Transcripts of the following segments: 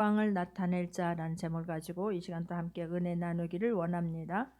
영광을 나타낼 자라는 제목을 가지고 이 시간 또 함께 은혜 나누기를 원합니다.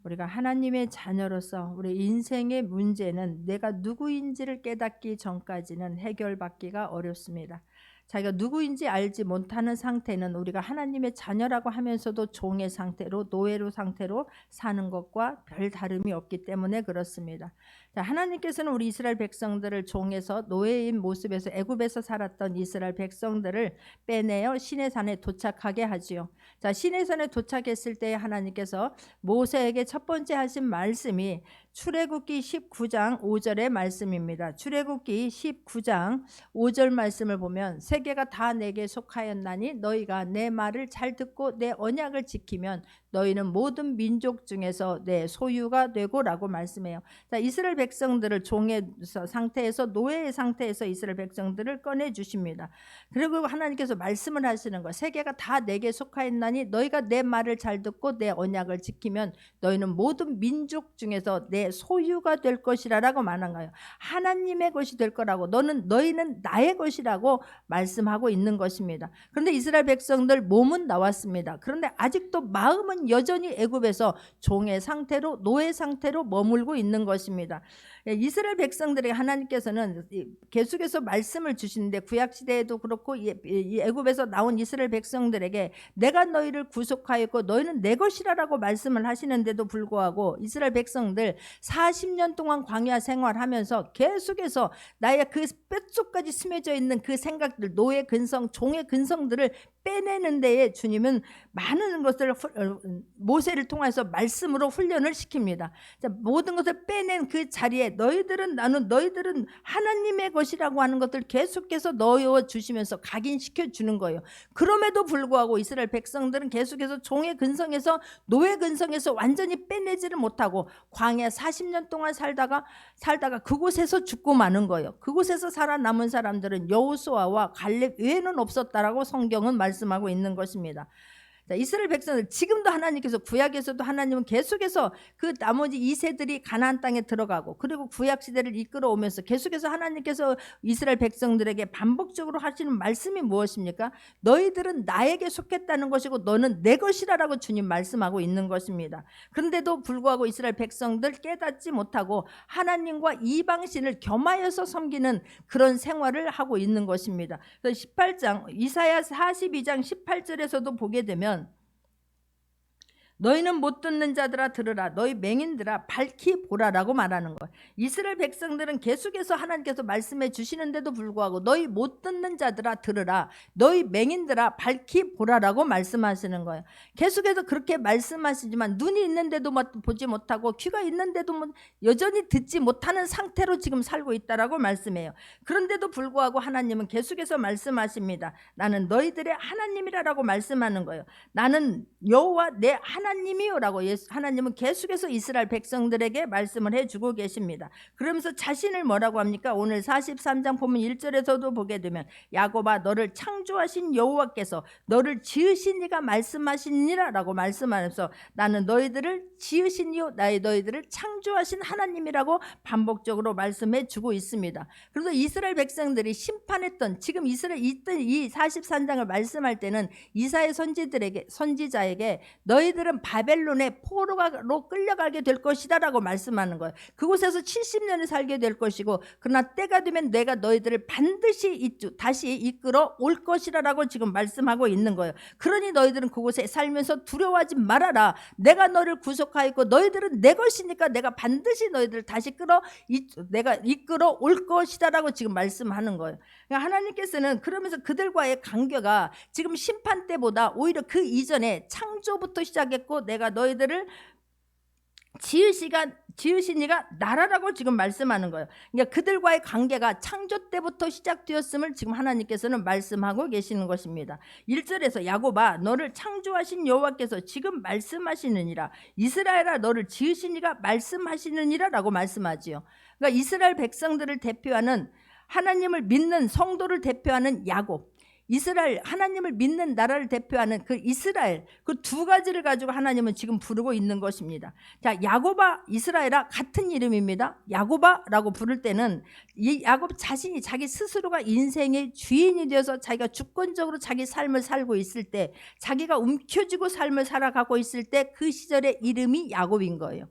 우리가 하나님의 자녀로서 우리 인생의 문제는 내가 누구인지를 깨닫기 전까지는 해결받기가 어렵습니다. 자기가 누구인지 알지 못하는 상태는 우리가 하나님의 자녀라고 하면서도 종의 상태로, 노예로 상태로 사는 것과 별 다름이 없기 때문에 그렇습니다. 자, 하나님께서는 우리 이스라엘 백성들을 종에서 노예인 모습에서 애굽에서 살았던 이스라엘 백성들을 빼내어 시내산에 도착하게 하지요. 자, 시내산에 도착했을 때 하나님께서 모세에게 첫 번째 하신 말씀이 출애굽기 19장 5절의 말씀입니다. 출애굽기 19장 5절 말씀을 보면 세계가 다 내게 속하였나니 너희가 내 말을 잘 듣고 내 언약을 지키면 너희는 모든 민족 중에서 내 소유가 되고라고 말씀해요. 자, 이스라엘 백성들을 종의 상태에서 노예의 상태에서 이스라엘 백성들을 꺼내 주십니다. 그리고 하나님께서 말씀을 하시는 거, 세계가 다 내게 속하였나니 너희가 내 말을 잘 듣고 내 언약을 지키면 너희는 모든 민족 중에서 내 소유가 될 것이라고 말한 거예요. 하나님의 것이 될 거라고, 너희는 나의 것이라고 말씀하고 있는 것입니다. 그런데 이스라엘 백성들 몸은 나왔습니다. 그런데 아직도 마음은 여전히 애굽에서 종의 상태로, 노예 상태로 머물고 있는 것입니다. 이스라엘 백성들에게 하나님께서는 계속해서 말씀을 주시는데, 구약 시대에도 그렇고 이 애굽에서 나온 이스라엘 백성들에게 내가 너희를 구속하였고 너희는 내 것이라고 말씀을 하시는데도 불구하고 이스라엘 백성들 40년 동안 광야 생활하면서 계속해서 나의 그 뼛속까지 스며져 있는 그 생각들, 노예 근성, 종의 근성들을 빼내는 데에 주님은 많은 것을 모세를 통해서 말씀으로 훈련을 시킵니다. 자, 모든 것을 빼낸 그 자리에 너희들은 하나님의 것이라고 하는 것들 계속해서 넣어 주시면서 각인시켜 주는 거예요. 그럼에도 불구하고 이스라엘 백성들은 계속해서 종의 근성에서, 노예 근성에서 완전히 빼내지를 못하고 광야 40년 동안 살다가 그곳에서 죽고 마는 거예요. 그곳에서 살아남은 사람들은 여호수아와 갈렙 외에는 없었다라고 성경은 말씀하고 있는 것입니다. 자, 이스라엘 백성들 지금도 하나님께서, 구약에서도 하나님은 계속해서 그 나머지 2세들이 가나안 땅에 들어가고, 그리고 구약 시대를 이끌어오면서 계속해서 하나님께서 이스라엘 백성들에게 반복적으로 하시는 말씀이 무엇입니까? 너희들은 나에게 속했다는 것이고 너는 내 것이라고 주님 말씀하고 있는 것입니다. 그런데도 불구하고 이스라엘 백성들 깨닫지 못하고 하나님과 이방신을 겸하여서 섬기는 그런 생활을 하고 있는 것입니다. 그래서 18장 이사야 42장 18절에서도 보게 되면 너희는 못 듣는 자들아 들으라, 너희 맹인들아 밝히 보라라고 말하는 거예요. 이스라엘 백성들은 계속해서 하나님께서 말씀해 주시는데도 불구하고 너희 못 듣는 자들아 들으라, 너희 맹인들아 밝히 보라라고 말씀하시는 거예요. 계속해서 그렇게 말씀하시지만 눈이 있는데도 보지 못하고 귀가 있는데도 여전히 듣지 못하는 상태로 지금 살고 있다라고 말씀해요. 그런데도 불구하고 하나님은 계속해서 말씀하십니다. 나는 너희들의 하나님이라고 말씀하는 거예요. 나는 여호와 내 하나님이요라고 하나님은 계속해서 이스라엘 백성들에게 말씀을 해주고 계십니다. 그러면서 자신을 뭐라고 합니까? 오늘 43장 보면 1절에서도 보게 되면 야곱아 너를 창조하신 여호와께서 너를 지으신 이가 말씀하시니라라고 말씀하면서 나는 너희들을 지으신 이요 너희들을 창조하신 하나님이라고 반복적으로 말씀해 주고 있습니다. 그래서 이스라엘 백성들이 심판했던, 지금 이스라엘 있던 이 43장을 말씀할 때는 이사야 선지자에게 너희들은 바벨론의 포로로 끌려가게 될 것이다 라고 말씀하는 거예요. 그곳에서 70년을 살게 될 것이고 그러나 때가 되면 내가 너희들을 반드시 다시 이끌어 올 것이라 라고 지금 말씀하고 있는 거예요. 그러니 너희들은 그곳에 살면서 두려워하지 말아라. 내가 너를 구속하였고 너희들은 내 것이니까 내가 반드시 너희들을 다시 내가 이끌어 올 것이다 라고 지금 말씀하는 거예요. 그러니까 하나님께서는 그러면서 그들과의 관계가 지금 심판 때보다 오히려 그 이전에 창조부터 시작했고 내가 너희들을 지으신 이가 나라라고 지금 말씀하는 거예요. 그러니까 그들과의 관계가 창조 때부터 시작되었음을 지금 하나님께서는 말씀하고 계시는 것입니다. 1절에서 야곱아 너를 창조하신 여호와께서 지금 말씀하시느니라, 이스라엘아 너를 지으신 이가 말씀하시느니라 라고 말씀하지요. 그러니까 이스라엘 백성들을 대표하는, 하나님을 믿는 성도를 대표하는 야곱, 이스라엘, 하나님을 믿는 나라를 대표하는 그 이스라엘, 그 두 가지를 가지고 하나님은 지금 부르고 있는 것입니다. 자, 야곱아 이스라엘아 같은 이름입니다. 야곱아라고 부를 때는 이 야곱 자신이 자기 스스로가 인생의 주인이 되어서 자기가 주권적으로 자기 삶을 살고 있을 때, 자기가 움켜쥐고 삶을 살아가고 있을 때 그 시절의 이름이 야곱인 거예요.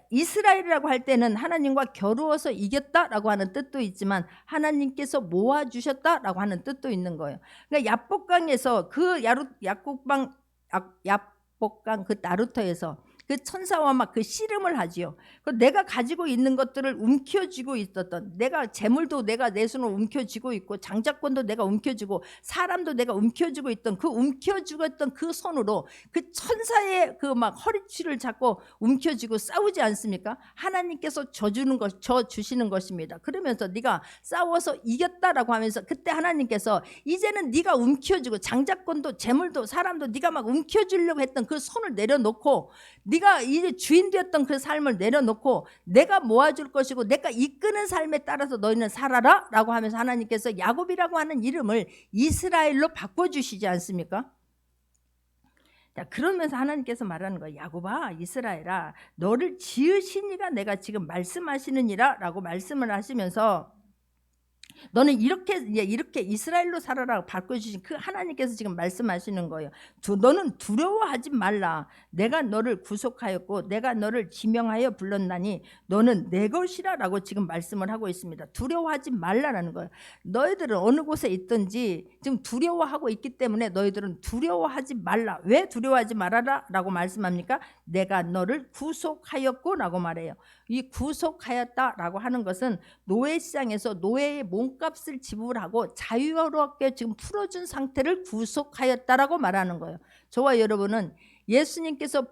이스라엘이라고 할 때는 하나님과 겨루어서 이겼다라고 하는 뜻도 있지만 하나님께서 모아주셨다라고 하는 뜻도 있는 거예요. 그러니까 야복강에서 그 야복강 그 나루터에서 그 천사와 막 그 씨름을 하지요. 내가 가지고 있는 것들을 움켜쥐고 있었던, 내가 재물도 내가 내 손으로 움켜쥐고 있고 장자권도 내가 움켜쥐고 사람도 내가 움켜쥐고 있던 그 움켜쥐고 있던 그 손으로 그 천사의 그 막 허리춤을 잡고 움켜쥐고 싸우지 않습니까? 하나님께서 저 주시는 것입니다. 그러면서 네가 싸워서 이겼다라고 하면서 그때 하나님께서 이제는 네가 움켜쥐고 장자권도 재물도 사람도 네가 막 움켜쥐려고 했던 그 손을 내려놓고, 네가 이제 주인 되었던 그 삶을 내려놓고 내가 모아줄 것이고 내가 이끄는 삶에 따라서 너희는 살아라 라고 하면서 하나님께서 야곱이라고 하는 이름을 이스라엘로 바꿔주시지 않습니까? 자, 그러면서 하나님께서 말하는 거예요. 야곱아 이스라엘아 너를 지으시니가 내가 지금 말씀하시느니라 라고 말씀을 하시면서, 너는 이렇게 이스라엘로 살아라 바꿔주신 그 하나님께서 지금 말씀하시는 거예요. 너는 두려워하지 말라. 내가 너를 구속하였고 내가 너를 지명하여 불렀나니 너는 내 것이라 라고 지금 말씀을 하고 있습니다. 두려워하지 말라라는 거예요. 너희들은 어느 곳에 있든지 지금 두려워하고 있기 때문에 너희들은 두려워하지 말라. 왜 두려워하지 말아라 라고 말씀합니까? 내가 너를 구속하였고 라고 말해요. 이 구속하였다라고 하는 것은 노예시장에서 노예의 몸값을 지불하고 자유롭게 지금 풀어준 상태를 구속하였다라고 말하는 거예요. 저와 여러분은 예수님께서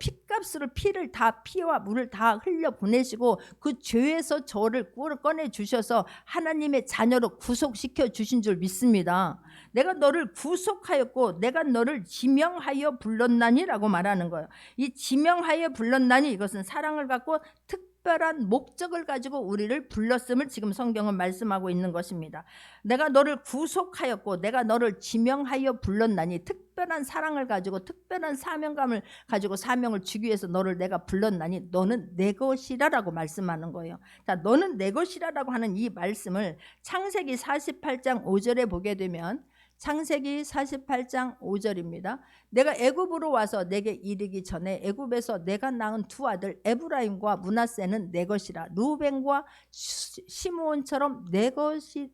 피와 물을 다 흘려 보내시고 그 죄에서 저를 꺼내 주셔서 하나님의 자녀로 구속시켜 주신 줄 믿습니다. 내가 너를 구속하였고 내가 너를 지명하여 불렀나니라고 말하는 거예요. 이 지명하여 불렀나니, 이것은 사랑을 갖고 특별한 목적을 가지고 우리를 불렀음을 지금 성경은 말씀하고 있는 것입니다. 내가 너를 구속하였고 내가 너를 지명하여 불렀나니, 특별한 사랑을 가지고 특별한 사명감을 가지고 사명을 주기 위해서 너를 내가 불렀나니 너는 내 것이라라고 말씀하는 거예요. 자, 너는 내 것이라라고 하는 이 말씀을 창세기 48장 5절에 보게 되면, 창세기 48장 5절입니다. 내가 애굽으로 와서 내게 이르기 전에 애굽에서 내가 낳은 두 아들 에브라임과 므낫세는 내 것이라. 루벤과 시므온처럼 내 것이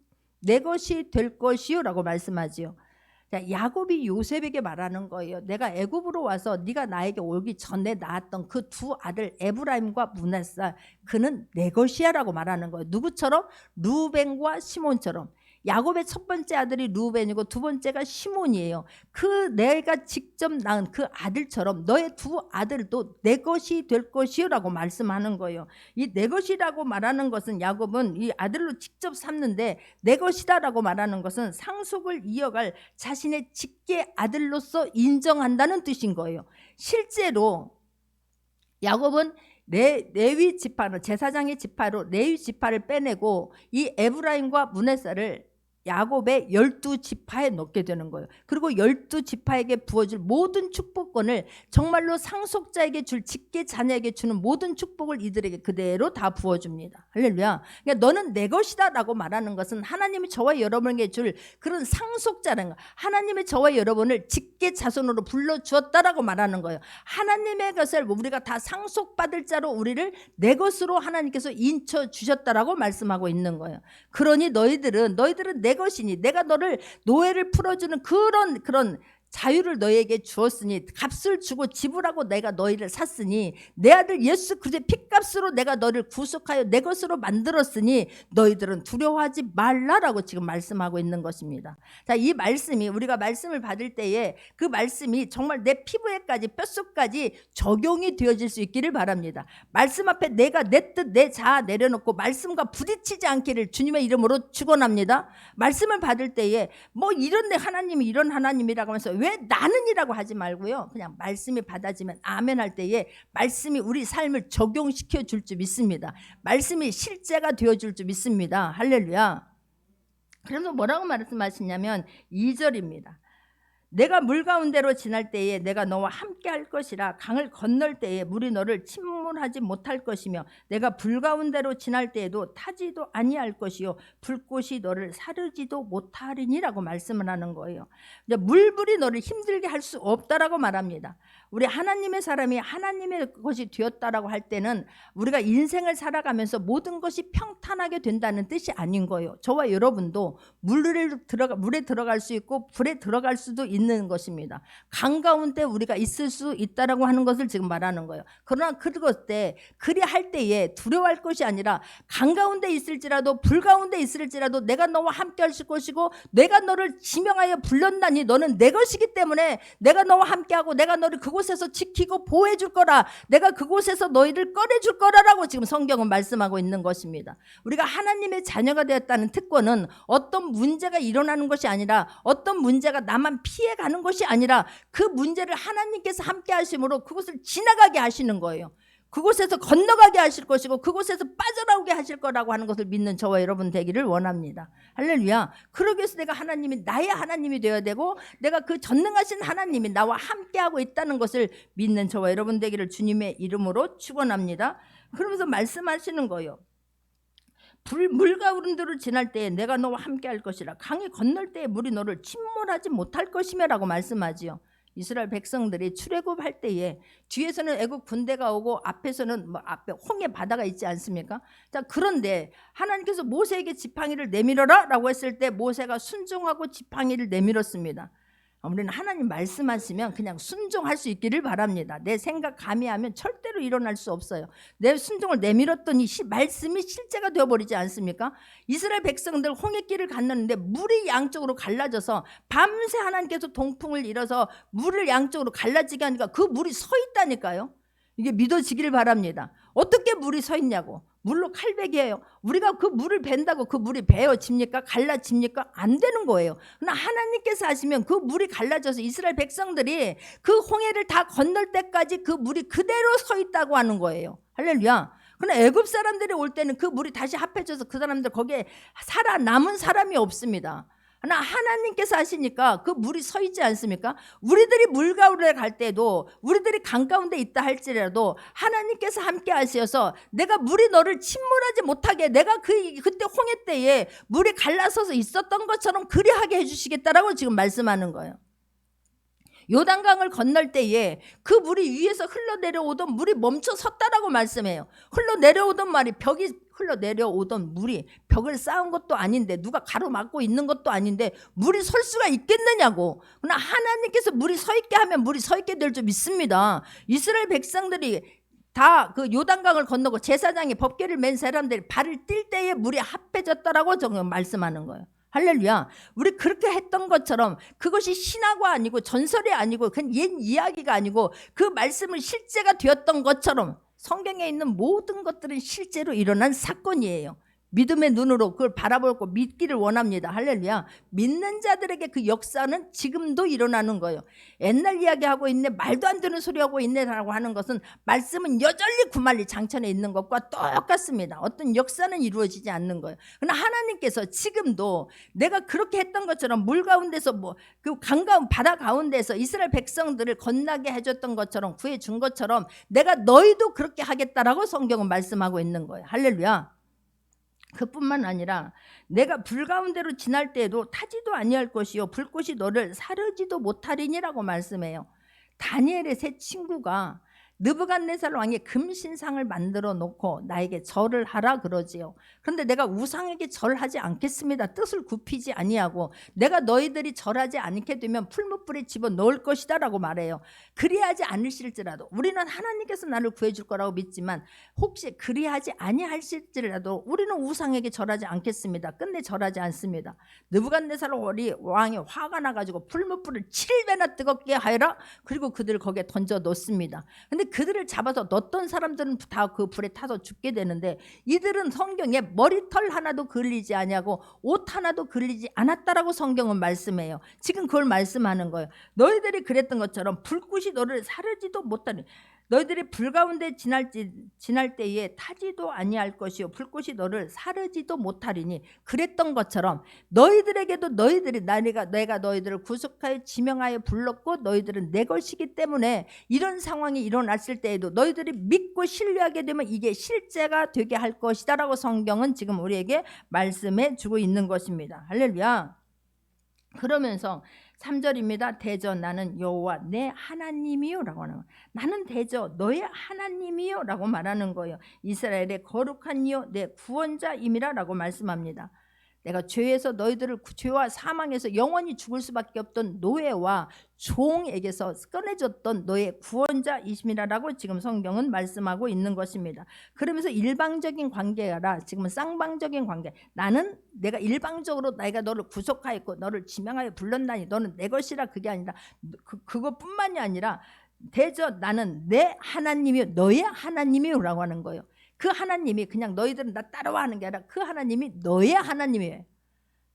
될 것이요 라고 말씀하지요. 자, 야곱이 요셉에게 말하는 거예요. 내가 애굽으로 와서 네가 나에게 오기 전에 낳았던 그 두 아들 에브라임과 므낫세, 그는 내 것이야 라고 말하는 거예요. 누구처럼? 루벤과 시몬처럼. 야곱의 첫 번째 아들이 루벤이고 두 번째가 시몬이에요. 그 내가 직접 낳은 그 아들처럼 너의 두 아들도 내 것이 될 것이요 라고 말씀하는 거예요. 이 내 것이라고 말하는 것은, 야곱은 이 아들로 직접 삼는데 내 것이다 라고 말하는 것은 상속을 이어갈 자신의 직계 아들로서 인정한다는 뜻인 거예요. 실제로 야곱은 레위 지파로, 제사장의 지파로 레위 지파를 빼내고 이 에브라임과 므낫세를 야곱의 12지파에 넣게 되는 거예요. 그리고 12지파에게 부어줄 모든 축복권을, 정말로 상속자에게 줄, 직계 자녀에게 주는 모든 축복을 이들에게 그대로 다 부어줍니다. 할렐루야. 그러니까 너는 내 것이다 라고 말하는 것은 하나님이 저와 여러분에게 줄 그런 상속자라는 거, 하나님이 저와 여러분을 직계 자손으로 불러주었다라고 말하는 거예요. 하나님의 것을 우리가 다 상속받을 자로 우리를 내 것으로 하나님께서 인쳐주셨다라고 말씀하고 있는 거예요. 그러니 너희들은 내 것이니, 내가 너를 노예를 풀어주는 그런 자유를 너희에게 주었으니, 값을 주고 지불하고 내가 너희를 샀으니, 내 아들 예수 그리스도의 핏값으로 내가 너를 구속하여 내 것으로 만들었으니 너희들은 두려워하지 말라라고 지금 말씀하고 있는 것입니다. 자, 이 말씀이, 우리가 말씀을 받을 때에 그 말씀이 정말 내 피부에까지 뼛속까지 적용이 되어질 수 있기를 바랍니다. 말씀 앞에 내가 내 뜻 내 자아 내려놓고 말씀과 부딪히지 않기를 주님의 이름으로 축원합니다. 말씀을 받을 때에 뭐 이런 하나님이 이런 하나님이라고 하면서 왜 나는이라고 하지 말고요, 그냥 말씀이 받아지면 아멘 할 때에 말씀이 우리 삶을 적용시켜 줄 줄 믿습니다. 말씀이 실제가 되어 줄 줄 믿습니다. 할렐루야. 그래서 뭐라고 말씀하시냐면 2절입니다. 내가 물 가운데로 지날 때에 내가 너와 함께 할 것이라. 강을 건널 때에 물이 너를 침몰하지 못할 것이며 내가 불 가운데로 지날 때에도 타지도 아니할 것이요 불꽃이 너를 사르지도 못하리니라고 말씀을 하는 거예요. 이제 물불이 너를 힘들게 할 수 없다라고 말합니다. 우리 하나님의 사람이 하나님의 것이 되었다라고 할 때는 우리가 인생을 살아가면서 모든 것이 평탄하게 된다는 뜻이 아닌 거예요. 저와 여러분도 물에 들어갈 수 있고 불에 들어갈 수도 있는 것입니다. 강 가운데 우리가 있을 수 있다라고 하는 것을 지금 말하는 거예요. 그러나 그것 때 그리할 때에 두려워할 것이 아니라 강 가운데 있을지라도 불 가운데 있을지라도 내가 너와 함께 할 것이고 내가 너를 지명하여 불렀나니 너는 내 것이기 때문에 내가 너와 함께하고 내가 너를 그곳에서 지키고 보호해 줄 거라. 내가 그곳에서 너희를 꺼내 줄 거라라고 지금 성경은 말씀하고 있는 것입니다. 우리가 하나님의 자녀가 되었다는 특권은 어떤 문제가 일어나는 것이 아니라 어떤 문제가 나만 피해가는 것이 아니라 그 문제를 하나님께서 함께 하심으로 그것을 지나가게 하시는 거예요. 그곳에서 건너가게 하실 것이고 그곳에서 빠져나오게 하실 거라고 하는 것을 믿는 저와 여러분 되기를 원합니다. 할렐루야. 그러기 위해서 내가 하나님이 나의 하나님이 되어야 되고 내가 그 전능하신 하나님이 나와 함께하고 있다는 것을 믿는 저와 여러분 되기를 주님의 이름으로 축원합니다. 그러면서 말씀하시는 거예요. 물 가운데로 지날 때에 내가 너와 함께 할 것이라. 강이 건널 때에 물이 너를 침몰하지 못할 것이며 라고 말씀하지요. 이스라엘 백성들이 출애굽할 때에 뒤에서는 애굽 군대가 오고 앞에서는 앞에 홍해 바다가 있지 않습니까? 자, 그런데 하나님께서 모세에게 지팡이를 내밀어라 라고 했을 때 모세가 순종하고 지팡이를 내밀었습니다. 우리는 하나님 말씀하시면 그냥 순종할 수 있기를 바랍니다. 내 생각 가미하면 절대로 일어날 수 없어요. 내 순종을 내밀었더니 말씀이 실제가 되어버리지 않습니까? 이스라엘 백성들 홍해길을 갔는데 물이 양쪽으로 갈라져서 밤새 하나님께서 동풍을 일어서 물을 양쪽으로 갈라지게 하니까 그 물이 서 있다니까요. 이게 믿어지기를 바랍니다. 어떻게 물이 서 있냐고. 물로 칼베기예요. 우리가 그 물을 벤다고 그 물이 베어집니까? 갈라집니까? 안 되는 거예요. 그러나 하나님께서 하시면 그 물이 갈라져서 이스라엘 백성들이 그 홍해를 다 건널 때까지 그 물이 그대로 서 있다고 하는 거예요. 할렐루야. 그러나 애굽 사람들이 올 때는 그 물이 다시 합해져서 그 사람들 거기에 살아남은 사람이 없습니다. 그러나 하나님께서 하시니까 그 물이 서 있지 않습니까? 우리들이 물 가운데 갈 때도 우리들이 강 가운데 있다 할지라도 하나님께서 함께 하셔서 내가 물이 너를 침몰하지 못하게 내가 그때 홍해 때에 물이 갈라서서 있었던 것처럼 그리하게 해주시겠다라고 지금 말씀하는 거예요. 요단강을 건널 때에 그 물이 위에서 흘러내려오던 물이 멈춰 섰다라고 말씀해요. 흘러내려오던 말이 벽이 흘러내려오던 물이 벽을 쌓은 것도 아닌데 누가 가로막고 있는 것도 아닌데 물이 설 수가 있겠느냐고. 그러나 하나님께서 물이 서 있게 하면 물이 서 있게 될 줄 믿습니다. 이스라엘 백성들이 다 그 요단강을 건너고 제사장이 법궤를 맨 사람들이 발을 뛸 때에 물이 합해졌다라고 정말 말씀하는 거예요. 할렐루야. 우리 그렇게 했던 것처럼 그것이 신화가 아니고 전설이 아니고 그냥 옛 이야기가 아니고 그 말씀은 실제가 되었던 것처럼 성경에 있는 모든 것들은 실제로 일어난 사건이에요. 믿음의 눈으로 그걸 바라보고 믿기를 원합니다. 할렐루야. 믿는 자들에게 그 역사는 지금도 일어나는 거예요. 옛날 이야기하고 있네, 말도 안 되는 소리하고 있네라고 하는 것은 말씀은 여전히 구말리 장천에 있는 것과 똑같습니다. 어떤 역사는 이루어지지 않는 거예요. 그러나 하나님께서 지금도 내가 그렇게 했던 것처럼 물 가운데서 그 강가운 바다 가운데서 이스라엘 백성들을 건너게 해줬던 것처럼 구해준 것처럼 내가 너희도 그렇게 하겠다라고 성경은 말씀하고 있는 거예요. 할렐루야. 그뿐만 아니라 내가 불 가운데로 지날 때에도 타지도 아니할 것이요 불꽃이 너를 사르지도 못하리니라고 말씀해요. 다니엘의 세 친구가 느부갓네살 왕이 금신상을 만들어 놓고 나에게 절을 하라 그러지요. 그런데 내가 우상에게 절하지 않겠습니다. 뜻을 굽히지 아니하고 내가 너희들이 절하지 않게 되면 풀무불에 집어넣을 것이다 라고 말해요. 그리하지 않으실지라도 우리는 하나님께서 나를 구해줄 거라고 믿지만 혹시 그리하지 아니하실지라도 우리는 우상에게 절하지 않겠습니다. 끝내 절하지 않습니다. 느부갓네살 왕이 화가 나가지고 풀무불을 7배나 뜨겁게 하여라. 그리고 그들을 거기에 던져 놓습니다. 근데 그들을 잡아서 넣었던 사람들은 다 그 불에 타서 죽게 되는데 이들은 성경에 머리털 하나도 걸리지 아니하고 옷 하나도 걸리지 않았다라고 성경은 말씀해요. 지금 그걸 말씀하는 거예요. 너희들이 그랬던 것처럼 불꽃이 너를 사르지도 못하니 너희들이 불 가운데 지날 때에 타지도 아니할 것이요 불꽃이 너를 사르지도 못하리니 그랬던 것처럼 너희들에게도 너희들이 내가 너희들을 구속하여 지명하여 불렀고 너희들은 내 것이기 때문에 이런 상황이 일어났을 때에도 너희들이 믿고 신뢰하게 되면 이게 실제가 되게 할 것이다 라고 성경은 지금 우리에게 말씀해 주고 있는 것입니다. 할렐루야. 그러면서 3절입니다. 대저 나는 여호와 내 하나님이요 라고 하는 거예요. 나는 대저 너의 하나님이요 라고 말하는 거예요. 이스라엘의 거룩한 이요 내 구원자임이라 라고 말씀합니다. 내가 죄와 사망에서 영원히 죽을 수밖에 없던 노예와 종에게서 꺼내줬던 너의 구원자이심이라고 지금 성경은 말씀하고 있는 것입니다. 그러면서 일방적인 관계가 아니라 지금은 쌍방적인 관계. 내가 일방적으로 내가 너를 구속하였고 너를 지명하여 불렀나니 너는 내 것이라 그게 아니라 그것뿐만이 아니라 대저 나는 내 하나님이요 너의 하나님이요 라고 하는 거예요. 그 하나님이 그냥 너희들은 나 따라와 하는 게 아니라 그 하나님이 너의 하나님이에요.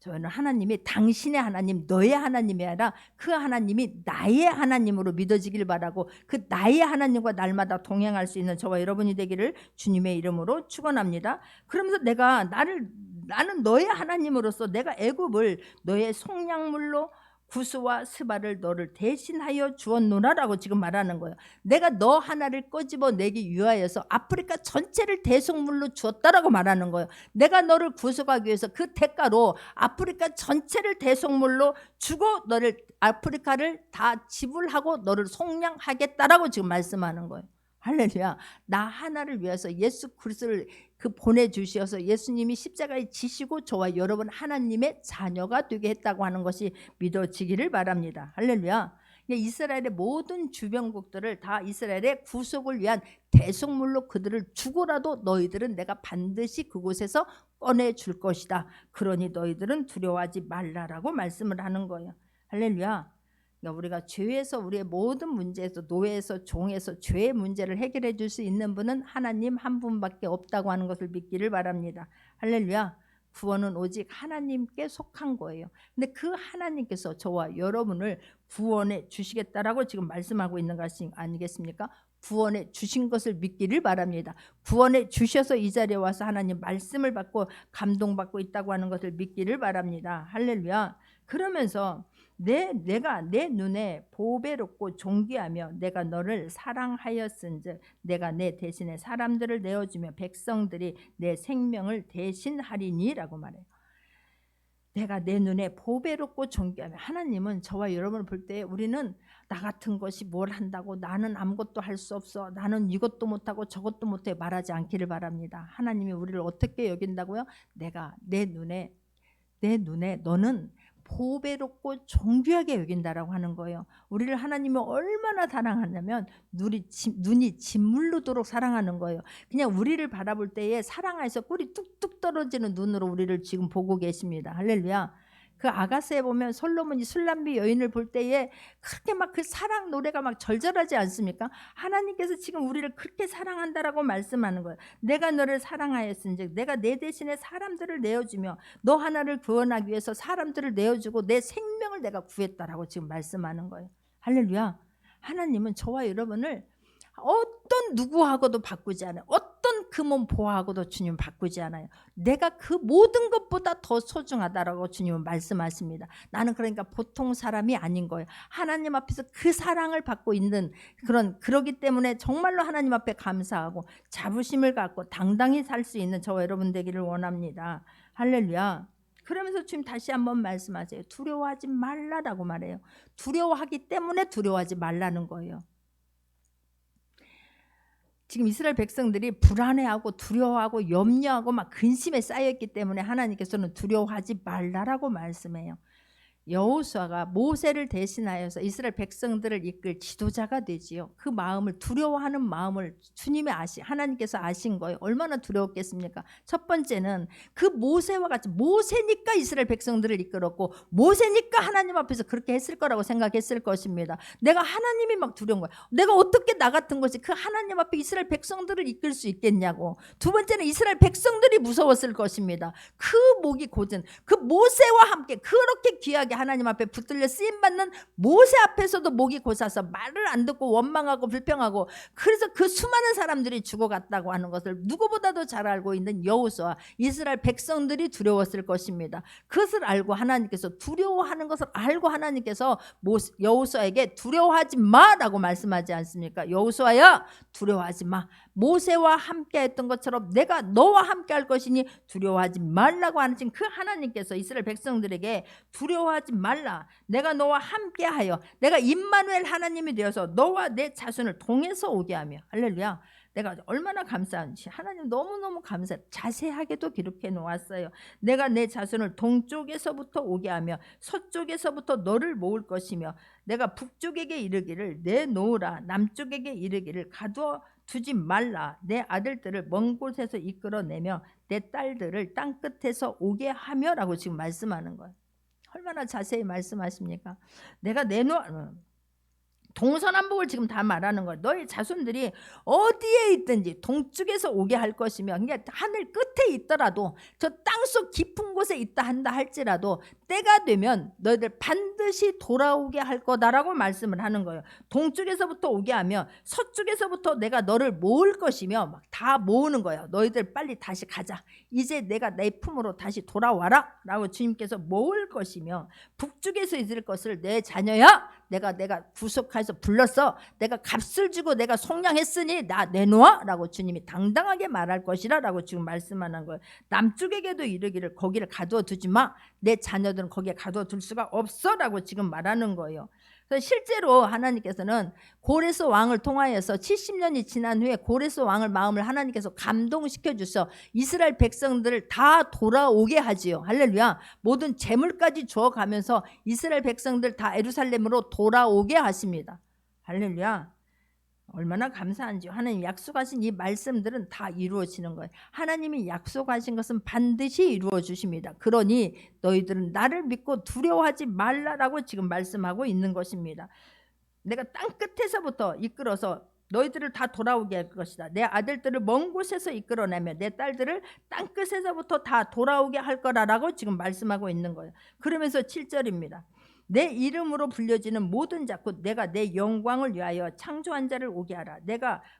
저는 하나님이 당신의 하나님 너의 하나님이 아니라 그 하나님이 나의 하나님으로 믿어지길 바라고 그 나의 하나님과 날마다 동행할 수 있는 저와 여러분이 되기를 주님의 이름으로 축원합니다. 그러면서 나는 너의 하나님으로서 내가 애굽을 너의 속량물로 구스와 스바를 너를 대신하여 주었노라라고 지금 말하는 거예요. 내가 너 하나를 꺼집어 내기 위하여서 아프리카 전체를 대속물로 주었다라고 말하는 거예요. 내가 너를 구속하기 위해서 그 대가로 아프리카 전체를 대속물로 주고 너를 아프리카를 다 지불하고 너를 속량하겠다라고 지금 말씀하는 거예요. 할렐루야. 나 하나를 위해서 예수 그리스도를 보내주셔서 예수님이 십자가에 지시고 저와 여러분 하나님의 자녀가 되게 했다고 하는 것이 믿어지기를 바랍니다. 할렐루야. 이스라엘의 모든 주변국들을 다 이스라엘의 구속을 위한 대속물로 그들을 주고라도 너희들은 내가 반드시 그곳에서 꺼내줄 것이다. 그러니 너희들은 두려워하지 말라라고 말씀을 하는 거예요. 할렐루야. 우리가 죄에서 우리의 모든 문제에서 노예에서 종에서 죄의 문제를 해결해 줄 수 있는 분은 하나님 한 분밖에 없다고 하는 것을 믿기를 바랍니다. 할렐루야. 구원은 오직 하나님께 속한 거예요. 근데 그 하나님께서 저와 여러분을 구원해 주시겠다라고 지금 말씀하고 있는 것이 아니겠습니까? 구원해 주신 것을 믿기를 바랍니다. 구원해 주셔서 이 자리에 와서 하나님 말씀을 받고 감동받고 있다고 하는 것을 믿기를 바랍니다. 할렐루야. 그러면서 내가 내 눈에 보배롭고 존귀하며 내가 너를 사랑하였은즉 내가 내 대신에 사람들을 내어주며 백성들이 내 생명을 대신하리니라고 말해요. 내가 내 눈에 보배롭고 존귀하며 하나님은 저와 여러분을 볼 때 우리는 나 같은 것이 뭘 한다고 나는 아무것도 할 수 없어 나는 이것도 못하고 저것도 못해 말하지 않기를 바랍니다. 하나님이 우리를 어떻게 여긴다고요? 내가 내 눈에 너는 보배롭고 존귀하게 여긴다라고 하는 거예요. 우리를 하나님이 얼마나 사랑하냐면 눈이 짓물르도록 사랑하는 거예요. 그냥 우리를 바라볼 때에 사랑해서 꿀이 뚝뚝 떨어지는 눈으로 우리를 지금 보고 계십니다. 할렐루야. 그 아가스에 보면 솔로몬이 술람비 여인을 볼 때에 그렇게 막 그 사랑 노래가 막 절절하지 않습니까? 하나님께서 지금 우리를 그렇게 사랑한다라고 말씀하는 거예요. 내가 너를 사랑하였은즉 내가 내 대신에 사람들을 내어주며 너 하나를 구원하기 위해서 사람들을 내어주고 내 생명을 내가 구했다라고 지금 말씀하는 거예요. 할렐루야. 하나님은 저와 여러분을 어떤 누구하고도 바꾸지 않아요. 어떤 금은 보화하고도 주님은 바꾸지 않아요. 내가 그 모든 것보다 더 소중하다라고 주님은 말씀하십니다. 나는 그러니까 보통 사람이 아닌 거예요. 하나님 앞에서 그 사랑을 받고 있는 그러기 때문에 정말로 하나님 앞에 감사하고 자부심을 갖고 당당히 살 수 있는 저와 여러분 되기를 원합니다. 할렐루야. 그러면서 주님 다시 한번 말씀하세요. 두려워하지 말라라고 말해요. 두려워하기 때문에 두려워하지 말라는 거예요. 지금 이스라엘 백성들이 불안해하고 두려워하고 염려하고 막 근심에 쌓여있기 때문에 하나님께서는 두려워하지 말라라고 말씀해요. 여호수아가 모세를 대신하여서 이스라엘 백성들을 이끌 지도자가 되지요. 그 마음을 두려워하는 마음을 하나님께서 아신 거예요. 얼마나 두려웠겠습니까? 첫 번째는 그 모세와 같이 모세니까 이스라엘 백성들을 이끌었고 모세니까 하나님 앞에서 그렇게 했을 거라고 생각했을 것입니다. 내가 하나님이 막 두려운 거야. 내가 어떻게 나 같은 것이 그 하나님 앞에 이스라엘 백성들을 이끌 수 있겠냐고. 두 번째는 이스라엘 백성들이 무서웠을 것입니다. 그 목이 곧은 그 모세와 함께 그렇게 귀하게 담대하게 하나님 앞에 붙들려 쓰임받는 모세 앞에서도 목이 고사서 말을 안 듣고 원망하고 불평하고, 그래서 그 수많은 사람들이 죽어갔다고 하는 것을 누구보다도 잘 알고 있는 여호수아, 이스라엘 백성들이 두려웠을 것입니다. 그것을 알고 하나님께서, 두려워하는 것을 알고 하나님께서 여호수아에게 두려워하지 마라고 말씀하지 않습니까? 여호수아야, 두려워하지 마. 모세와 함께 했던 것처럼 내가 너와 함께 할 것이니 두려워하지 말라고 하신 그 하나님께서 이스라엘 백성들에게 두려워하지 말라, 내가 너와 함께 하여 내가 임마누엘 하나님이 되어서 너와 내 자손을 동에서 오게 하며. 할렐루야. 내가 얼마나 감사한지, 하나님 너무너무 감사해. 자세하게도 기록해 놓았어요. 내가 내 자손을 동쪽에서부터 오게 하며 서쪽에서부터 너를 모을 것이며, 내가 북쪽에게 이르기를 내놓으라, 남쪽에게 이르기를 가두어 두지 말라. 내 아들들을 먼 곳에서 이끌어내며 내 딸들을 땅 끝에서 오게 하며 라고 지금 말씀하는 거예요. 얼마나 자세히 말씀하십니까? 내가 동서남북을 지금 다 말하는 거예요. 너희 자손들이 어디에 있든지 동쪽에서 오게 할 것이며, 그러니까 하늘 끝에 있더라도 저 땅속 깊은 곳에 있다 한다 할지라도 때가 되면 너희들 반드시 돌아오게 할 거다라고 말씀을 하는 거예요. 동쪽에서부터 오게 하며 서쪽에서부터 내가 너를 모을 것이며, 막 다 모으는 거예요. 너희들 빨리 다시 가자, 이제 내가 내 품으로 다시 돌아와라 라고 주님께서 모을 것이며, 북쪽에서 있을 것을 내 자녀야, 내가 구속해서 불렀어, 내가 값을 주고 내가 속량했으니 나 내놓아 라고 주님이 당당하게 말할 것이라 라고 지금 말씀하는 거예요. 남쪽에게도 이르기를 거기를 가두어 두지 마, 내 자녀들은 거기에 가두어 둘 수가 없어 라고 지금 말하는 거예요. 그래서 실제로 하나님께서는 고레스 왕을 통하여서 70년이 지난 후에 고레스 왕을 마음을 하나님께서 감동시켜 주셔 이스라엘 백성들을 다 돌아오게 하지요. 할렐루야. 모든 재물까지 주어가면서 이스라엘 백성들 다 예루살렘으로 돌아오게 하십니다. 할렐루야. 얼마나 감사한지. 하나님 약속하신 이 말씀들은 다 이루어지는 거예요. 하나님이 약속하신 것은 반드시 이루어 주십니다. 그러니 너희들은 나를 믿고 두려워하지 말라라고 지금 말씀하고 있는 것입니다. 내가 땅 끝에서부터 이끌어서 너희들을 다 돌아오게 할 것이다. 내 아들들을 먼 곳에서 이끌어내며 내 딸들을 땅 끝에서부터 다 돌아오게 할 거라라고 지금 말씀하고 있는 거예요. 그러면서 7절입니다. 내 이름으로 불려지는 모든 자 곧 내가 내 영광을 위하여 창조한 자를 오게 하라.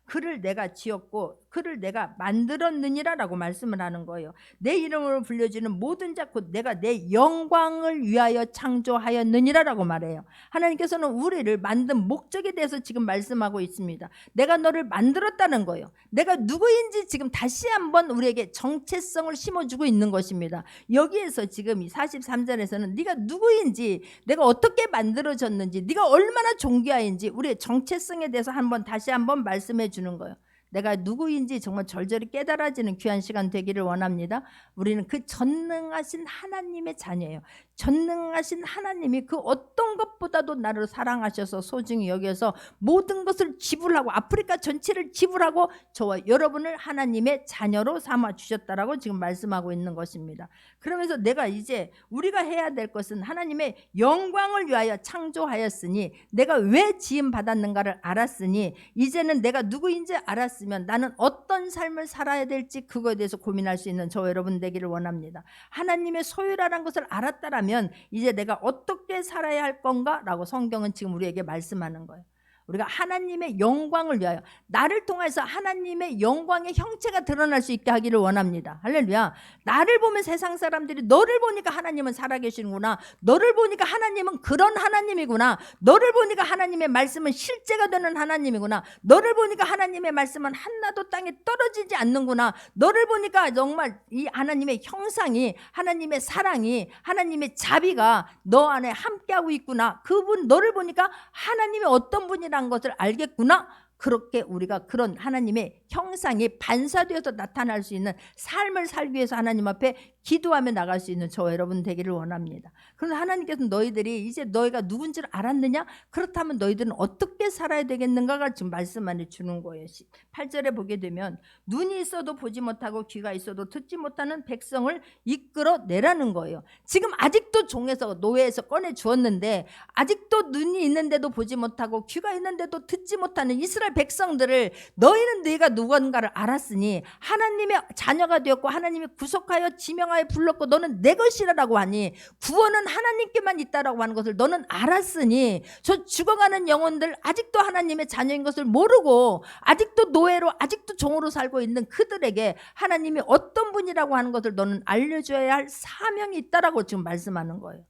그를 내가 지었고 그를 내가 만들었느니라 라고 말씀을 하는 거예요. 내 이름으로 불려지는 모든 자 곧 내가 내 영광을 위하여 창조하였느니라 라고 말해요. 하나님께서는 우리를 만든 목적에 대해서 지금 말씀하고 있습니다. 내가 너를 만들었다는 거예요. 내가 누구인지 지금 다시 한번 우리에게 정체성을 심어주고 있는 것입니다. 여기에서 지금 이 43절에서는 네가 누구인지, 내가 어떻게 만들어졌는지, 네가 얼마나 존귀한지 우리의 정체성에 대해서 다시 한번 말씀해 주는 거예요. 내가 누구인지 정말 절절히 깨달아지는 귀한 시간 되기를 원합니다. 우리는 그 전능하신 하나님의 자녀예요. 전능하신 하나님이 그 어떤 것보다도 나를 사랑하셔서 소중히 여겨서 모든 것을 지불하고, 아프리카 전체를 지불하고 저와 여러분을 하나님의 자녀로 삼아 주셨다라고 지금 말씀하고 있는 것입니다. 그러면서 내가 이제 우리가 해야 될 것은 하나님의 영광을 위하여 창조하였으니, 내가 왜 지음 받았는가를 알았으니, 이제는 내가 누구인지 알았으면 나는 어떤 삶을 살아야 될지 그거에 대해서 고민할 수 있는 저 여러분 되기를 원합니다. 하나님의 소유라는 것을 알았다라면 이제 내가 어떻게 살아야 할 건가 라고 성경은 지금 우리에게 말씀하는 거예요. 우리가 하나님의 영광을 위하여, 나를 통해서 하나님의 영광의 형체가 드러날 수 있게 하기를 원합니다. 할렐루야. 나를 보면 세상 사람들이 너를 보니까 하나님은 살아계시는구나, 너를 보니까 하나님은 그런 하나님이구나, 너를 보니까 하나님의 말씀은 실제가 되는 하나님이구나, 너를 보니까 하나님의 말씀은 하나도 땅에 떨어지지 않는구나, 너를 보니까 정말 이 하나님의 형상이, 하나님의 사랑이, 하나님의 자비가 너 안에 함께하고 있구나, 그분 너를 보니까 하나님이 어떤 분이라는 것을 알겠구나. 그렇게 우리가 그런 하나님의 형상이 반사되어서 나타날 수 있는 삶을 살기 위해서 하나님 앞에 기도하며 나갈 수 있는 저 여러분 되기를 원합니다. 그런데 하나님께서 너희들이 이제 너희가 누군지를 알았느냐? 그렇다면 너희들은 어떻게 살아야 되겠는가가 지금 말씀만 주는 거예요. 8절에 보게 되면 눈이 있어도 보지 못하고 귀가 있어도 듣지 못하는 백성을 이끌어내라는 거예요. 지금 아직도 종에서, 노예에서 꺼내 주었는데 아직도 눈이 있는데도 보지 못하고 귀가 있는데도 듣지 못하는 이스라엘 백성들을 너희는 네가 누군가를 알았으니 하나님의 자녀가 되었고 하나님이 구속하여 지명하여 불렀고 너는 내 것이라고 하니 구원은 하나님께만 있다라고 하는 것을 너는 알았으니 저 죽어가는 영혼들 아직도 하나님의 자녀인 것을 모르고 아직도 노예로 아직도 종으로 살고 있는 그들에게 하나님이 어떤 분이라고 하는 것을 너는 알려줘야 할 사명이 있다라고 지금 말씀하는 거예요.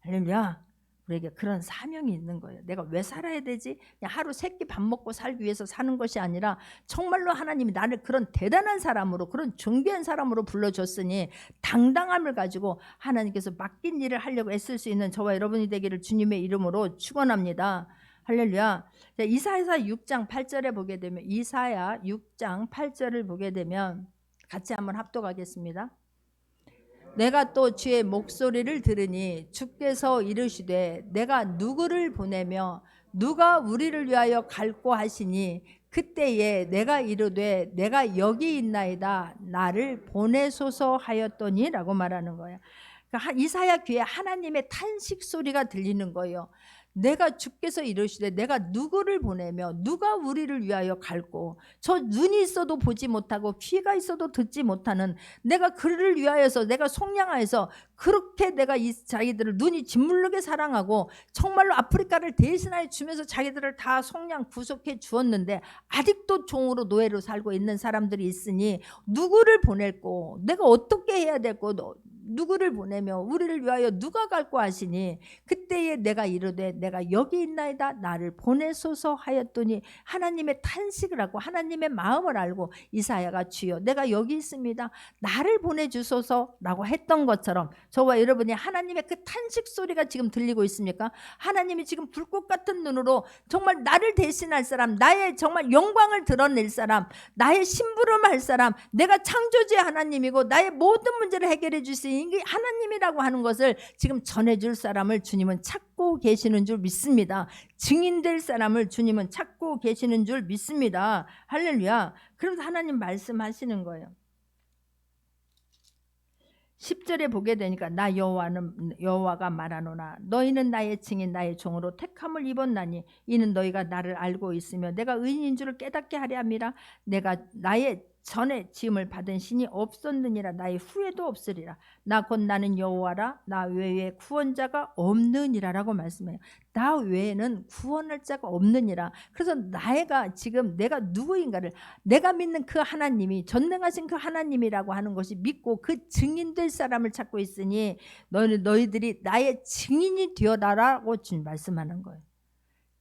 할렐루야. 우리에게 그런 사명이 있는 거예요. 내가 왜 살아야 되지? 그냥 하루 세 끼 밥 먹고 살기 위해서 사는 것이 아니라 정말로 하나님이 나를 그런 대단한 사람으로 그런 존귀한 사람으로 불러줬으니 당당함을 가지고 하나님께서 맡긴 일을 하려고 애쓸 수 있는 저와 여러분이 되기를 주님의 이름으로 축원합니다. 할렐루야. 이사야 6장 8절에 보게 되면 이사야 6장 8절을 보게 되면 같이 한번 합독하겠습니다. 내가 또 주의 목소리를 들으니 주께서 이르시되 내가 누구를 보내며 누가 우리를 위하여 갈고 하시니 그때에 내가 이르되 내가 여기 있나이다 나를 보내소서 하였더니 라고 말하는 거예요. 그러니까 이사야 귀에 하나님의 탄식 소리가 들리는 거예요. 내가 주께서 이르시되 내가 누구를 보내며 누가 우리를 위하여 갈고 저 눈이 있어도 보지 못하고 귀가 있어도 듣지 못하는 내가 그를 위하여서 내가 속량하여서 그렇게 내가 이 자기들을 눈이 짓물르게 사랑하고 정말로 아프리카를 대신하여 주면서 자기들을 다 속량 구속해 주었는데 아직도 종으로 노예로 살고 있는 사람들이 있으니 누구를 보낼고 내가 어떻게 해야 될고 누구를 보내며 우리를 위하여 누가 갈고 하시니 그때에 내가 이르되 내가 여기 있나이다 나를 보내소서 하였더니 하나님의 탄식을 하고 하나님의 마음을 알고 이사야가 주여 내가 여기 있습니다 나를 보내주소서라고 했던 것처럼 저와 여러분이 하나님의 그 탄식 소리가 지금 들리고 있습니까? 하나님이 지금 불꽃 같은 눈으로 정말 나를 대신할 사람 나의 정말 영광을 드러낼 사람 나의 심부름할 사람 내가 창조주의 하나님이고 나의 모든 문제를 해결해 주신 이게 하나님이라고 하는 것을 지금 전해줄 사람을 주님은 찾고 계시는 줄 믿습니다. 증인될 사람을 주님은 찾고 계시는 줄 믿습니다. 할렐루야. 그래서 하나님 말씀하시는 거예요. 10절에 보게 되니까 나 여호와가 말하노라 너희는 나의 증인 나의 종으로 택함을 입었나니 이는 너희가 나를 알고 있으며 내가 의인인 줄을 깨닫게 하려 함이라 내가 나의 전에 지음을 받은 신이 없었느니라 나의 후에도 없으리라 나 곧 나는 여호와라 나 외에 구원자가 없느니라 라고 말씀해요. 나 외에는 구원할 자가 없느니라. 그래서 지금 내가 누구인가를 내가 믿는 그 하나님이 전능하신 그 하나님이라고 하는 것이 믿고 그 증인될 사람을 찾고 있으니 너희들이 나의 증인이 되어라라고 지금 말씀하는 거예요.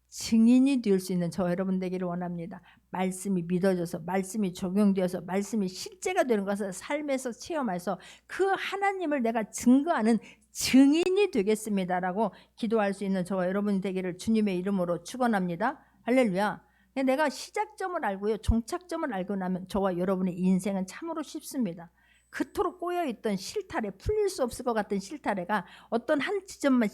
증인이 될 수 있는 저 여러분 되기를 원합니다. 말씀이 믿어져서 말씀이 적용되어서 말씀이 실제가 되는 것을 삶에서 체험해서 그 하나님을 내가 증거하는 증인이 되겠습니다라고 기도할 수 있는 저와 여러분 되기를 주님의 이름으로 축원합니다. 할렐루야. 내가 시작점을 알고요 종착점을 알고 나면 저와 여러분의 인생은 참으로 쉽습니다. 그토록 꼬여있던 실타래 풀릴 수 없을 것 같은 실타래가 어떤 한 지점만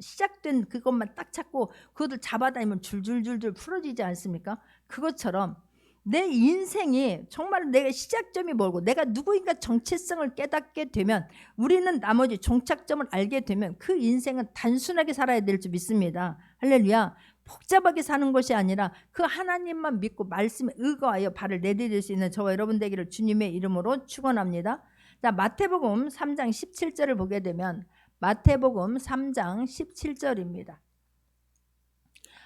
시작된 그것만 딱 찾고 그것을 잡아다니면 줄줄줄줄 풀어지지 않습니까? 그것처럼 내 인생이 정말 내가 시작점이 멀고 내가 누구인가 정체성을 깨닫게 되면 우리는 나머지 종착점을 알게 되면 그 인생은 단순하게 살아야 될 줄 믿습니다. 할렐루야. 복잡하게 사는 것이 아니라 그 하나님만 믿고 말씀에 의거하여 발을 내디딜 수 있는 저와 여러분 되기를 주님의 이름으로 축원합니다. 자, 마태복음 3장 17절을 보게 되면 마태복음 3장 17절입니다.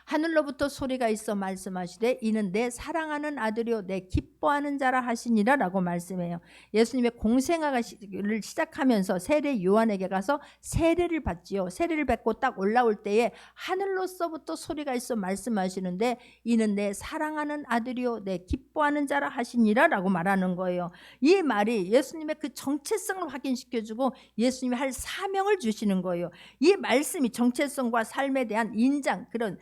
하늘로부터 소리가 있어 말씀하시되 이는 내 사랑하는 아들이요 내 기뻐하는 자라 하시니라 라고 말씀해요. 예수님의 공생애를 시작하면서 세례 요한에게 가서 세례를 받지요. 세례를 받고 딱 올라올 때에 하늘로서부터 소리가 있어 말씀하시는데 이는 내 사랑하는 아들이요 내 기뻐하는 자라 하시니라 라고 말하는 거예요. 이 말이 예수님의 그 정체성을 확인시켜주고 예수님이 할 사명을 주시는 거예요. 이 말씀이 정체성과 삶에 대한 인장 그런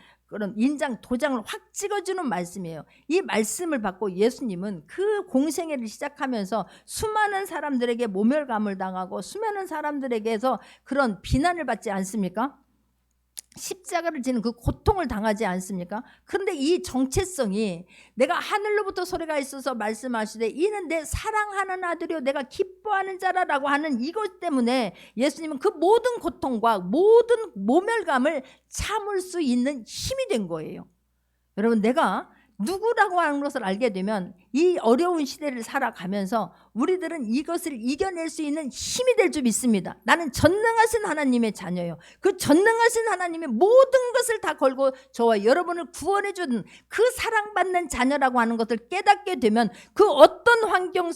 인장 도장을 확 찍어주는 말씀이에요. 이 말씀을 받고 예수님은 그 공생애를 시작하면서 수많은 사람들에게 모멸감을 당하고 수많은 사람들에게서 그런 비난을 받지 않습니까? 십자가를 지는 그 고통을 당하지 않습니까? 그런데 이 정체성이 내가 하늘로부터 소리가 있어서 말씀하시되 이는 내 사랑하는 아들이요 내가 기뻐하는 자라라고 하는 이것 때문에 예수님은 그 모든 고통과 모든 모멸감을 참을 수 있는 힘이 된 거예요. 여러분, 내가 누구라고 하는 것을 알게 되면 이 어려운 시대를 살아가면서 우리들은 이것을 이겨낼 수 있는 힘이 될 줄 믿습니다. 나는 전능하신 하나님의 자녀예요. 그 전능하신 하나님의 모든 것을 다 걸고 저와 여러분을 구원해 준 그 사랑받는 자녀라고 하는 것을 깨닫게 되면 그 어떤 환경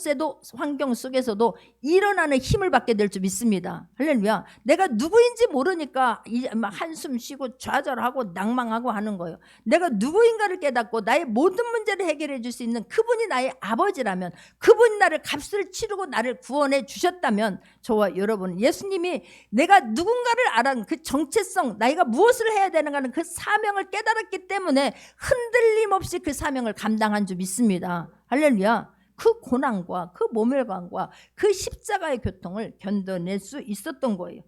속에서도 일어나는 힘을 받게 될 줄 믿습니다. 할렐루야. 내가 누구인지 모르니까 한숨 쉬고 좌절하고 낭망하고 하는 거예요. 내가 누구인가를 깨닫고 나의 모든 문제를 해결해 줄 수 있는 그분이 나의 아버지라면, 그분이 나를 값을 치르고 나를 구원해 주셨다면, 저와 여러분, 예수님이 내가 누군가를 알아는 그 정체성, 나이가 무엇을 해야 되는가는 그 사명을 깨달았기 때문에 흔들림 없이 그 사명을 감당한 줄 믿습니다. 할렐루야. 그 고난과 그 모멸감과 그 십자가의 고통을 견뎌낼 수 있었던 거예요.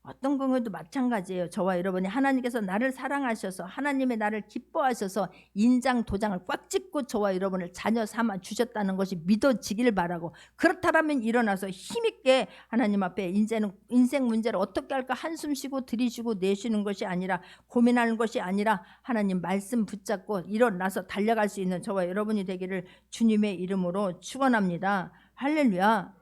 어떤 경우에도 마찬가지예요. 저와 여러분이 하나님께서 나를 사랑하셔서 하나님의 나를 기뻐하셔서 인장 도장을 꽉 찍고 저와 여러분을 자녀 삼아 주셨다는 것이 믿어지길 바라고, 그렇다면 일어나서 힘있게 하나님 앞에 이제는 인생 문제를 어떻게 할까 한숨 쉬고 들이쉬고 내쉬는 것이 아니라, 고민하는 것이 아니라 하나님 말씀 붙잡고 일어나서 달려갈 수 있는 저와 여러분이 되기를 주님의 이름으로 축원합니다. 할렐루야.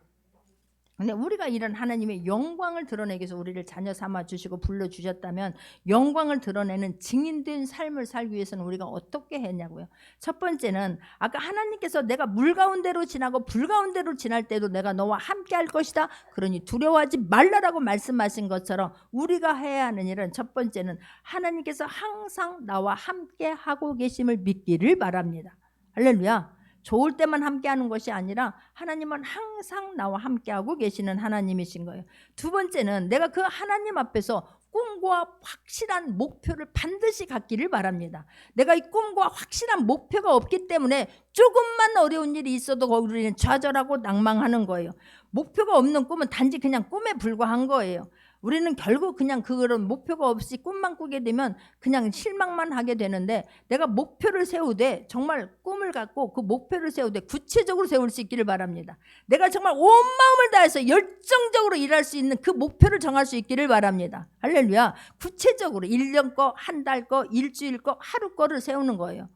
근데 우리가 이런 하나님의 영광을 드러내기 위해서 우리를 자녀 삼아 주시고 불러주셨다면, 영광을 드러내는 증인된 삶을 살기 위해서는 우리가 어떻게 했냐고요. 첫 번째는 아까 하나님께서 내가 물 가운데로 지나고 불 가운데로 지날 때도 내가 너와 함께 할 것이다, 그러니 두려워하지 말라라고 말씀하신 것처럼 우리가 해야 하는 일은, 첫 번째는 하나님께서 항상 나와 함께 하고 계심을 믿기를 바랍니다. 할렐루야. 좋을 때만 함께하는 것이 아니라 하나님은 항상 나와 함께하고 계시는 하나님이신 거예요. 두 번째는 내가 그 하나님 앞에서 꿈과 확실한 목표를 반드시 갖기를 바랍니다. 내가 이 꿈과 확실한 목표가 없기 때문에 조금만 어려운 일이 있어도 우리는 좌절하고 낭망하는 거예요. 목표가 없는 꿈은 단지 그냥 꿈에 불과한 거예요. 우리는 결국 그냥 그런 목표가 없이 꿈만 꾸게 되면 그냥 실망만 하게 되는데, 내가 목표를 세우되 정말 꿈을 갖고 그 목표를 세우되 구체적으로 세울 수 있기를 바랍니다. 내가 정말 온 마음을 다해서 열정적으로 일할 수 있는 그 목표를 정할 수 있기를 바랍니다. 할렐루야. 구체적으로 1년 거, 한 달 거, 일주일 거, 하루 거를 세우는 거예요.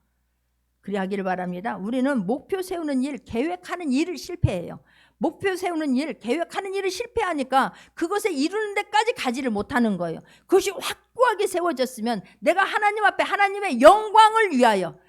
그리 하기를 바랍니다. 우리는 목표 세우는 일, 계획하는 일을 실패해요. 목표 세우는 일, 계획하는 일을 실패하니까 그것을 이루는 데까지 가지를 못하는 거예요. 그것이 확고하게 세워졌으면 내가 하나님 앞에 하나님의 영광을 위하여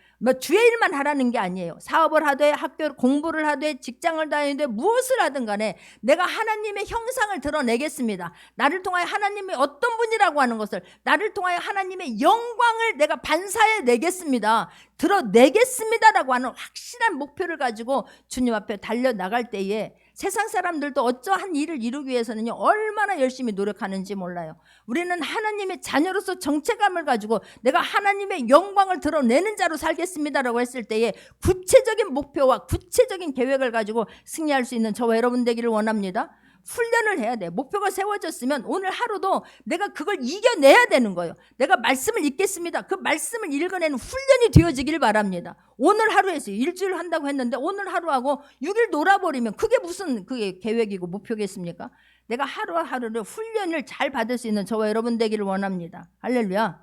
주의 일만 하라는 게 아니에요. 사업을 하되, 학교 공부를 하되, 직장을 다니되, 무엇을 하든 간에 내가 하나님의 형상을 드러내겠습니다. 나를 통하여 하나님이 어떤 분이라고 하는 것을, 나를 통하여 하나님의 영광을 내가 반사해 내겠습니다, 드러내겠습니다라고 하는 확실한 목표를 가지고 주님 앞에 달려나갈 때에 세상 사람들도 어떠한 일을 이루기 위해서는 얼마나 열심히 노력하는지 몰라요. 우리는 하나님의 자녀로서 정체감을 가지고 내가 하나님의 영광을 드러내는 자로 살겠습니다라고 했을 때에 구체적인 목표와 구체적인 계획을 가지고 승리할 수 있는 저와 여러분 되기를 원합니다. 훈련을 해야 돼. 목표가 세워졌으면 오늘 하루도 내가 그걸 이겨내야 되는 거예요. 내가 말씀을 읽겠습니다. 그 말씀을 읽어내는 훈련이 되어지길 바랍니다. 오늘 하루에서 일주일 한다고 했는데 오늘 하루하고 6일 놀아버리면 그게 무슨 그게 계획이고 목표겠습니까? 내가 하루하루를 훈련을 잘 받을 수 있는 저와 여러분 되기를 원합니다. 할렐루야.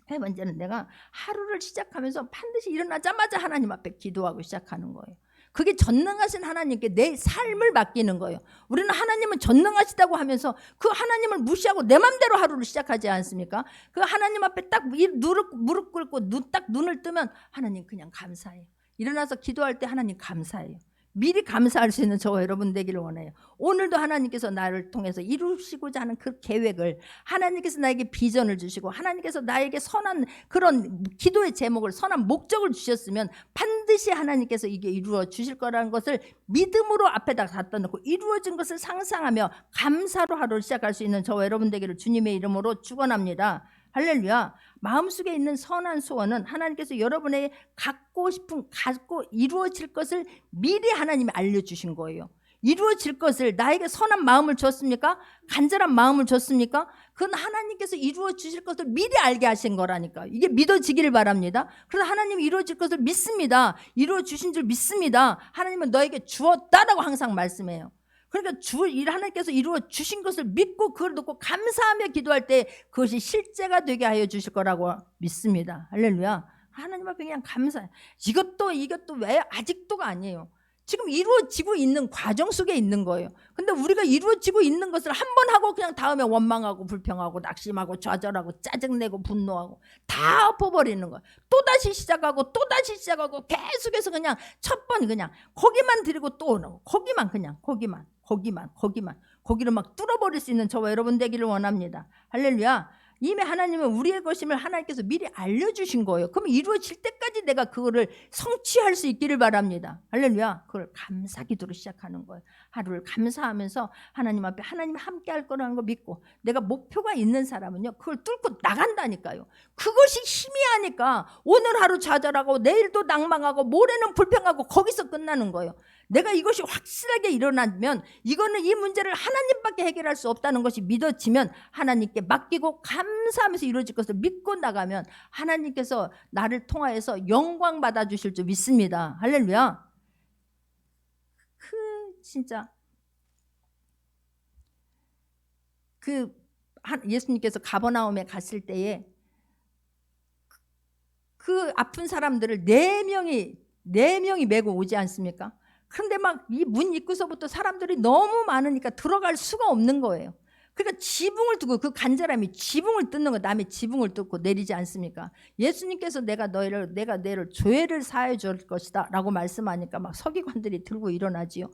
세 번째는 내가 하루를 시작하면서 반드시 일어나자마자 하나님 앞에 기도하고 시작하는 거예요. 그게 전능하신 하나님께 내 삶을 맡기는 거예요. 우리는 하나님은 전능하시다고 하면서 그 하나님을 무시하고 내 맘대로 하루를 시작하지 않습니까? 그 하나님 앞에 딱 무릎 꿇고 딱 눈을 뜨면 하나님 그냥 감사해요. 일어나서 기도할 때 하나님 감사해요. 미리 감사할 수 있는 저와 여러분 되기를 원해요. 오늘도 하나님께서 나를 통해서 이루시고자 하는 그 계획을, 하나님께서 나에게 비전을 주시고 하나님께서 나에게 선한 그런 기도의 제목을, 선한 목적을 주셨으면 반드시 하나님께서 이게 이루어 주실 거라는 것을 믿음으로 앞에다 갖다 놓고 이루어진 것을 상상하며 감사로 하루를 시작할 수 있는 저와 여러분 되기를 주님의 이름으로 축원합니다. 할렐루야. 마음속에 있는 선한 소원은 하나님께서 여러분의 갖고 이루어질 것을 미리 하나님이 알려주신 거예요. 이루어질 것을, 나에게 선한 마음을 줬습니까? 간절한 마음을 줬습니까? 그건 하나님께서 이루어 주실 것을 미리 알게 하신 거라니까. 이게 믿어지기를 바랍니다. 그래서 하나님이 이루어질 것을 믿습니다. 이루어 주신 줄 믿습니다. 하나님은 너에게 주었다라고 항상 말씀해요. 그러니까 하나님께서 이루어 주신 것을 믿고 그걸 놓고 감사하며 기도할 때 그것이 실제가 되게 하여 주실 거라고 믿습니다. 할렐루야. 하나님 앞에 그냥 감사해. 이것도 왜 아직도가 아니에요. 지금 이루어지고 있는 과정 속에 있는 거예요. 근데 우리가 이루어지고 있는 것을 한 번 하고 그냥 다음에 원망하고 불평하고 낙심하고 좌절하고 짜증내고 분노하고 다 엎어버리는 거예요. 또다시 시작하고 또다시 시작하고 계속해서 그냥 첫 번 그냥 거기만 드리고 또 오고 거기만 그냥 거기를 막 뚫어버릴 수 있는 저와 여러분 되기를 원합니다. 할렐루야. 이미 하나님은 우리의 것임을 하나님께서 미리 알려주신 거예요. 그럼 이루어질 때까지 내가 그거를 성취할 수 있기를 바랍니다. 할렐루야. 그걸 감사 기도로 시작하는 거예요. 하루를 감사하면서 하나님 앞에 하나님이 함께 할 거라는 거 믿고, 내가 목표가 있는 사람은요 그걸 뚫고 나간다니까요. 그것이 힘이 하니까 오늘 하루 좌절하고 내일도 낭망하고 모레는 불평하고 거기서 끝나는 거예요. 내가 이것이 확실하게 일어나면 이거는 이 문제를 하나님밖에 해결할 수 없다는 것이 믿어지면 하나님께 맡기고 감사하면서 이루어질 것을 믿고 나가면 하나님께서 나를 통하여서 영광 받아주실 줄 믿습니다. 할렐루야. 진짜 예수님께서 가버나움에 갔을 때에 그 아픈 사람들을 네 명이 메고 오지 않습니까? 그런데 막 이 문 입구서부터 사람들이 너무 많으니까 들어갈 수가 없는 거예요. 그러니까 지붕을 두고, 그 간절함이 지붕을 뜯는 거, 남의 지붕을 뜯고 내리지 않습니까? 예수님께서 내가 너희를 죄를 사해 줄 것이다 라고 말씀하니까 막 서기관들이 들고 일어나지요.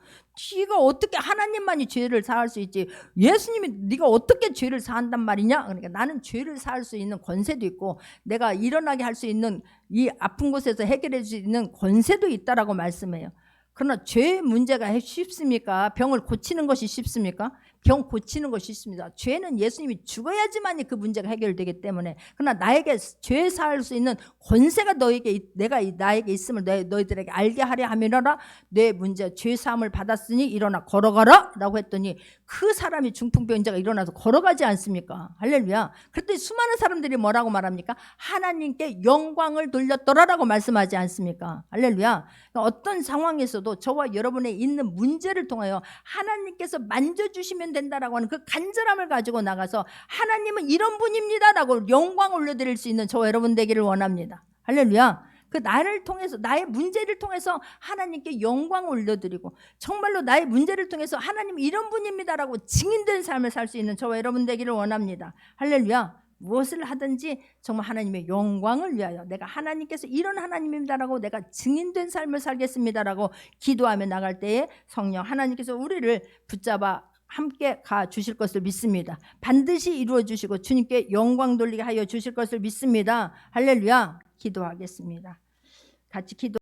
네가 어떻게 하나님만이 죄를 사할 수 있지, 예수님이 네가 어떻게 죄를 사한단 말이냐? 그러니까 나는 죄를 사할 수 있는 권세도 있고 내가 일어나게 할 수 있는, 이 아픈 곳에서 해결해 줄 수 있는 권세도 있다라고 말씀해요. 그러나 죄 문제가 쉽습니까? 병을 고치는 것이 쉽습니까? 병 고치는 것이 쉽습니다. 죄는 예수님이 죽어야지만이 그 문제가 해결되기 때문에. 그러나 나에게 죄 사할 수 있는 권세가 나에게 있음을 너희들에게 알게 하려 함이라. 내 문제 죄 사함을 받았으니 일어나 걸어가라 라고 했더니 그 사람이 중풍병자가 일어나서 걸어가지 않습니까? 할렐루야. 그랬더니 수많은 사람들이 뭐라고 말합니까? 하나님께 영광을 돌렸더라라고 말씀하지 않습니까? 할렐루야. 그러니까 어떤 상황에서도 저와 여러분의 있는 문제를 통하여 하나님께서 만져주시면 된다라고 하는 그 간절함을 가지고 나가서 하나님은 이런 분입니다라고 영광을 올려드릴 수 있는 저와 여러분 되기를 원합니다. 할렐루야. 그 나를 통해서, 나의 문제를 통해서 하나님께 영광을 올려드리고 정말로 나의 문제를 통해서 하나님 이런 분입니다라고 증인된 삶을 살 수 있는 저와 여러분 되기를 원합니다. 할렐루야. 무엇을 하든지 정말 하나님의 영광을 위하여 내가 하나님께서 이런 하나님입니다라고 내가 증인된 삶을 살겠습니다라고 기도하며 나갈 때에 성령 하나님께서 우리를 붙잡아 함께 가 주실 것을 믿습니다. 반드시 이루어 주시고 주님께 영광 돌리게 하여 주실 것을 믿습니다. 할렐루야. 기도하겠습니다. 같이 기도